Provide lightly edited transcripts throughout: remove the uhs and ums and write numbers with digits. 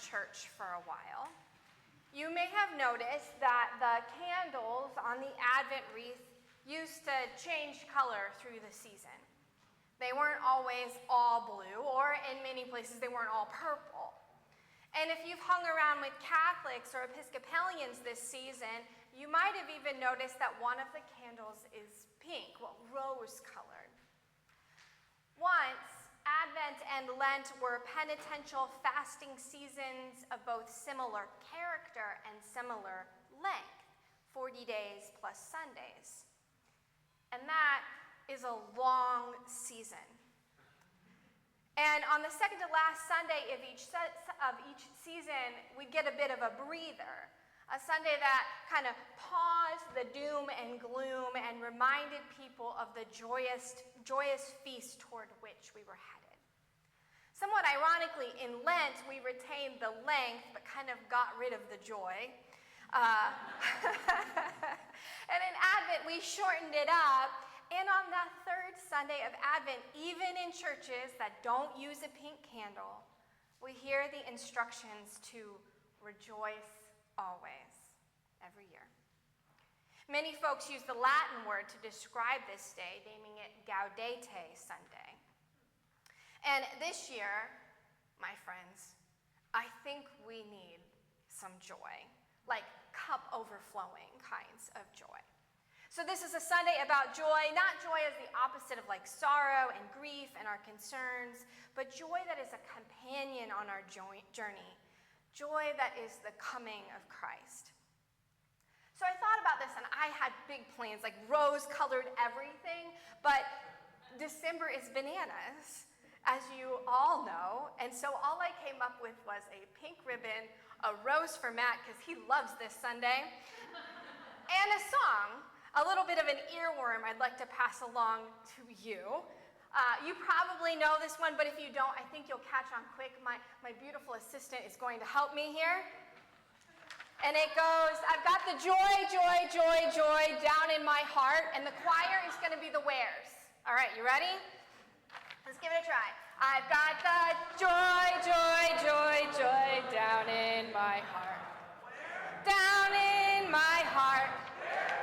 church for a while, you may have noticed that the candles on the Advent wreath used to change color through the season. They weren't always all blue, or in many places they weren't all purple. And if you've hung around with Catholics or Episcopalians this season, you might have even noticed that one of the candles is pink, well, rose-colored. Once, Advent and Lent were penitential fasting seasons of both similar character and similar length, 40 days plus Sundays. And that is a long season. And on the second to last Sunday of each season, we get a bit of a breather, a Sunday that kind of paused the doom and gloom and reminded people of the joyous feast toward which we were headed. Somewhat ironically, in Lent, we retained the length, but kind of got rid of the joy. And in Advent, we shortened it up. And on the third Sunday of Advent, even in churches that don't use a pink candle, we hear the instructions to rejoice always, every year. Many folks use the Latin word to describe this day, naming it Gaudete Sunday. And this year, my friends, I think we need some joy, like cup overflowing kinds of joy. So this is a Sunday about joy, not joy as the opposite of like sorrow and grief and our concerns, but joy that is a companion on our journey, joy that is the coming of Christ. So I thought about this and I had big plans, like rose-colored everything, but December is bananas, as you all know, and so all I came up with was a pink ribbon, a rose for Matt, because he loves this Sunday, and a song. A little bit of an earworm I'd like to pass along to you. You probably know this one, but if you don't, I think you'll catch on quick. My beautiful assistant is going to help me here. And it goes, I've got the joy, joy, joy, joy down in my heart, and the choir is going to be the Wares. All right, you ready? Let's give it a try. I've got the joy, joy, joy, joy down in my heart. Down in my heart.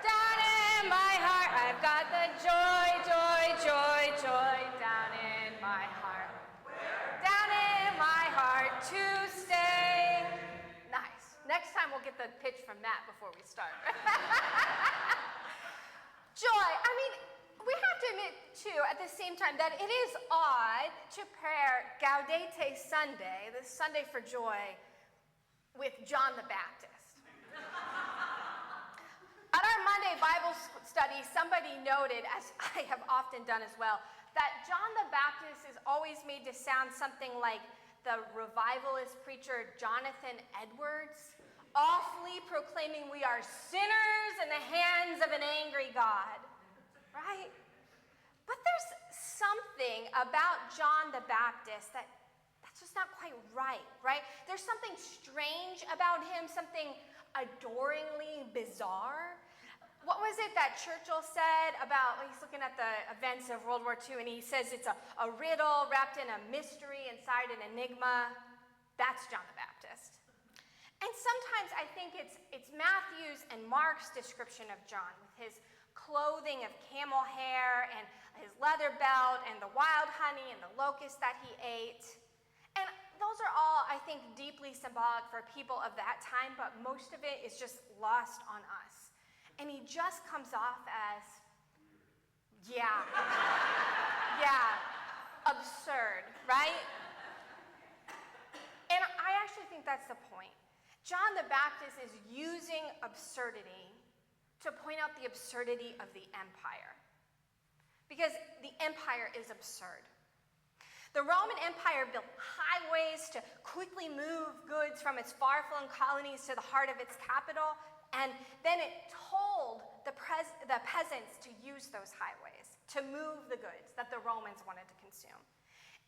Down in my heart, I've got the joy, joy, joy, joy down in my heart. Down in my heart to stay. Nice. Next time we'll get the pitch from Matt before we start. Joy. I mean, we have to admit, too, at the same time, that it is odd to pair Gaudete Sunday, the Sunday for joy, with John the Baptist. At our Monday Bible study, somebody noted, as I have often done as well, that John the Baptist is always made to sound something like the revivalist preacher Jonathan Edwards, awfully proclaiming we are sinners in the hands of an angry God, right? But there's something about John the Baptist that's just not quite right? There's something strange about him, something adoringly bizarre. What was it that Churchill said about, he's looking at the events of World War II, and he says it's a riddle wrapped in a mystery inside an enigma. That's John the Baptist. And sometimes I think it's Matthew's and Mark's description of John, with his clothing of camel hair and his leather belt and the wild honey and the locusts that he ate. And those are all, I think, deeply symbolic for people of that time, but most of it is just lost on us. And he just comes off as, absurd, right? And I actually think that's the point. John the Baptist is using absurdity to point out the absurdity of the empire. Because the empire is absurd. The Roman Empire built highways to quickly move goods from its far-flung colonies to the heart of its capital, and then it told the peasants to use those highways to move the goods that the Romans wanted to consume.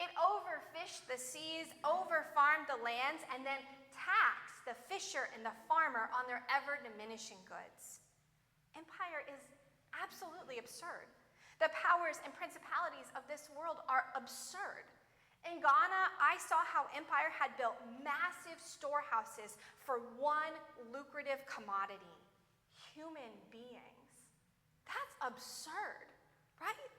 It overfished the seas, overfarmed the lands, and then taxed the fisher and the farmer on their ever-diminishing goods. Empire is absolutely absurd. The powers and principalities of this world are absurd. In Ghana, I saw how empire had built massive storehouses for one lucrative commodity: human beings. That's absurd, right?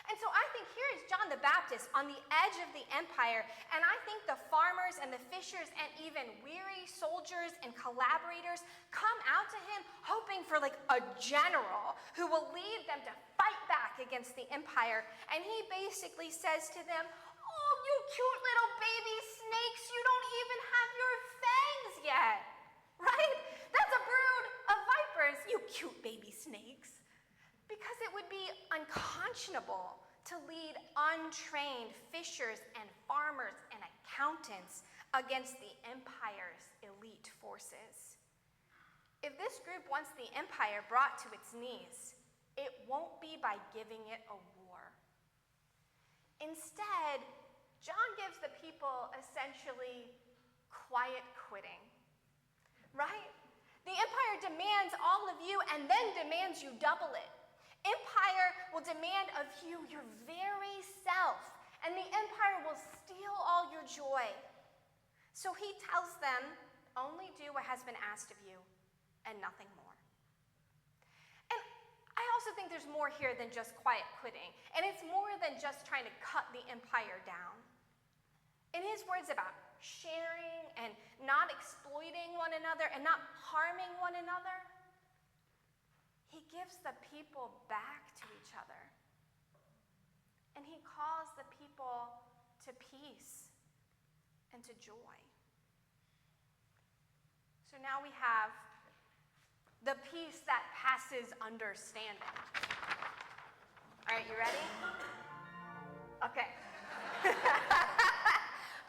And so I think here is John the Baptist on the edge of the empire, and I think the farmers and the fishers and even weary soldiers and collaborators come out to him hoping for like a general who will lead them to fight back against the empire. And he basically says to them, "Oh, you cute little baby snakes, you don't even have your fangs yet," right? That's a brood of vipers, you cute baby snakes. Because it would be unconscionable to lead untrained fishers and farmers and accountants against the empire's elite forces. If this group wants the empire brought to its knees, it won't be by giving it a war. Instead, John gives the people essentially quiet quitting, right? The empire demands all of you and then demands you double it. Empire will demand of you your very self, and the empire will steal all your joy. So he tells them, only do what has been asked of you, and nothing more. And I also think there's more here than just quiet quitting, and it's more than just trying to cut the empire down. In his words about sharing and not exploiting one another and not harming one another, he gives the people back to each other. And he calls the people to peace and to joy. So now we have the peace that passes understanding. All right, you ready? Okay.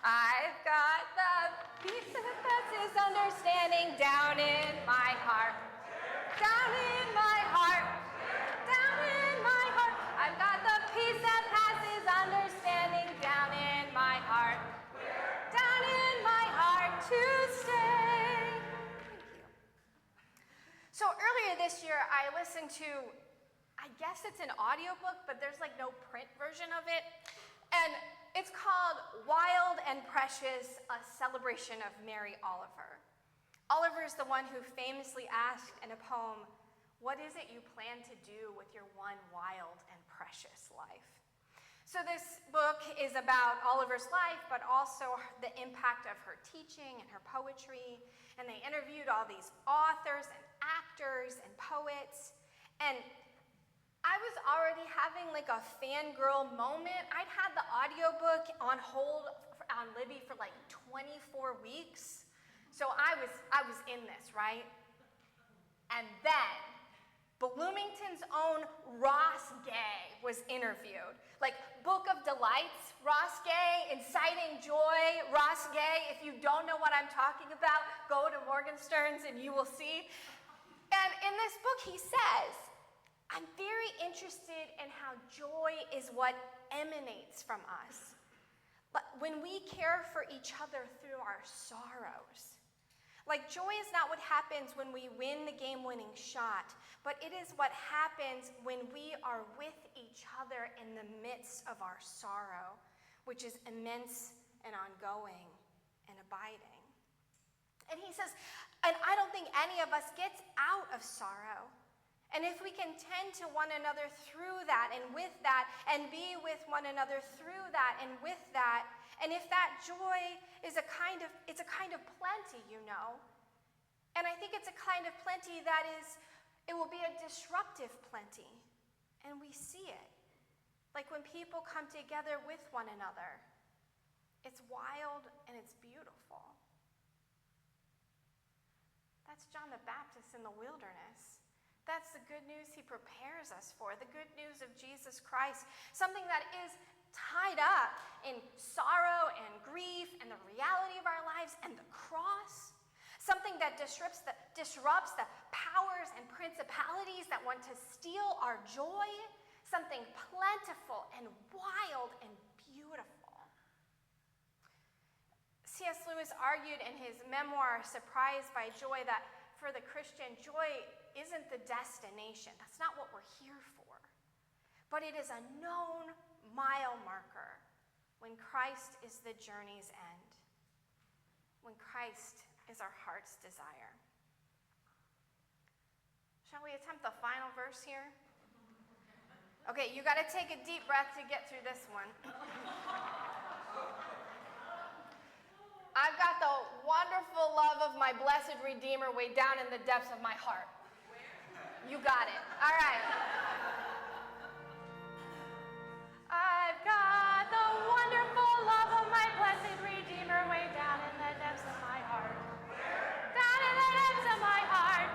I've got the peace that passes understanding down in my heart. Down in my heart, down in my heart. I've got the peace that passes understanding down in my heart. Down in my heart to stay. Thank you. So earlier this year, I listened to, I guess it's an audiobook, but there's like no print version of it. And it's called Wild and Precious, a celebration of Mary Oliver. Oliver is the one who famously asked in a poem, "What is it you plan to do with your one wild and precious life?" So this book is about Oliver's life, but also the impact of her teaching and her poetry. And they interviewed all these authors and actors and poets. And I was already having like a fangirl moment. I'd had the audiobook on hold on Libby for like 24 weeks. So I was in this, right? And then Bloomington's own Ross Gay was interviewed. Like Book of Delights, Ross Gay, Inciting Joy, Ross Gay. If you don't know what I'm talking about, go to Morgenstern's and you will see. And in this book he says, "I'm very interested in how joy is what emanates from us. But when we care for each other through our sorrows. Like, joy is not what happens when we win the game-winning shot, but it is what happens when we are with each other in the midst of our sorrow, which is immense and ongoing and abiding." And he says, and I don't think any of us gets out of sorrow. And if we can tend to one another through that and with that, and be with one another through that and with that, and if that joy is it's a kind of plenty, you know. And I think it's a kind of plenty that it will be a disruptive plenty. And we see it. Like when people come together with one another. It's wild and it's beautiful. That's John the Baptist in the wilderness. That's the good news he prepares us for, the good news of Jesus Christ, something that is tied up in sorrow and grief and the reality of our lives and the cross, something that disrupts the powers and principalities that want to steal our joy, something plentiful and wild and beautiful. C.S. Lewis argued in his memoir, Surprised by Joy, that for the Christian, joy isn't the destination. That's not what we're here for. But it is a known mile marker when Christ is the journey's end, when Christ is our heart's desire. Shall we attempt the final verse here? Okay, you got to take a deep breath to get through this one. I've got the wonderful love of my blessed Redeemer way down in the depths of my heart. You got it. All right. I've got the wonderful love of my blessed Redeemer way down in the depths of my heart. Down in the depths of my heart.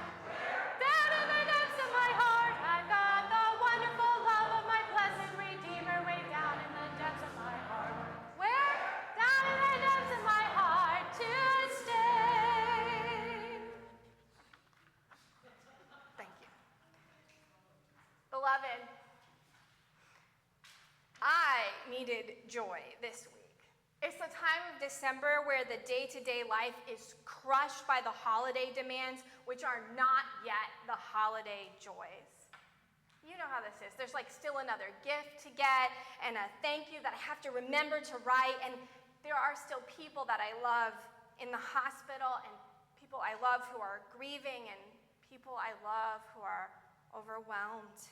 Down in the depths of my heart. I've got the wonderful love of my blessed Redeemer way down in the depths of my heart. Where? Down in the depths of my heart to stay. Thank you. Beloved, I needed joy this week. It's the time of December where the day-to-day life is crushed by the holiday demands, which are not yet the holiday joys. You know how this is. There's like still another gift to get and a thank you that I have to remember to write, and there are still people that I love in the hospital, and people I love who are grieving, and people I love who are overwhelmed,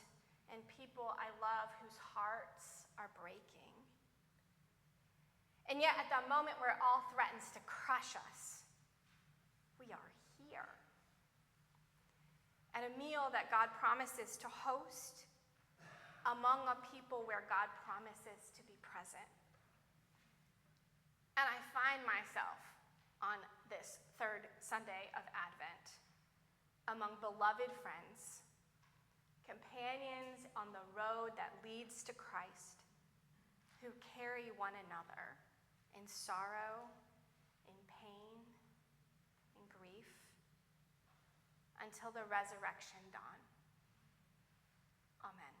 and people I love whose hearts are breaking. And yet, at the moment where it all threatens to crush us, we are here. At a meal that God promises to host, among a people where God promises to be present. And I find myself on this third Sunday of Advent among beloved friends, companions on the road that leads to Christ, who carry one another in sorrow, in pain, in grief, until the resurrection dawn. Amen.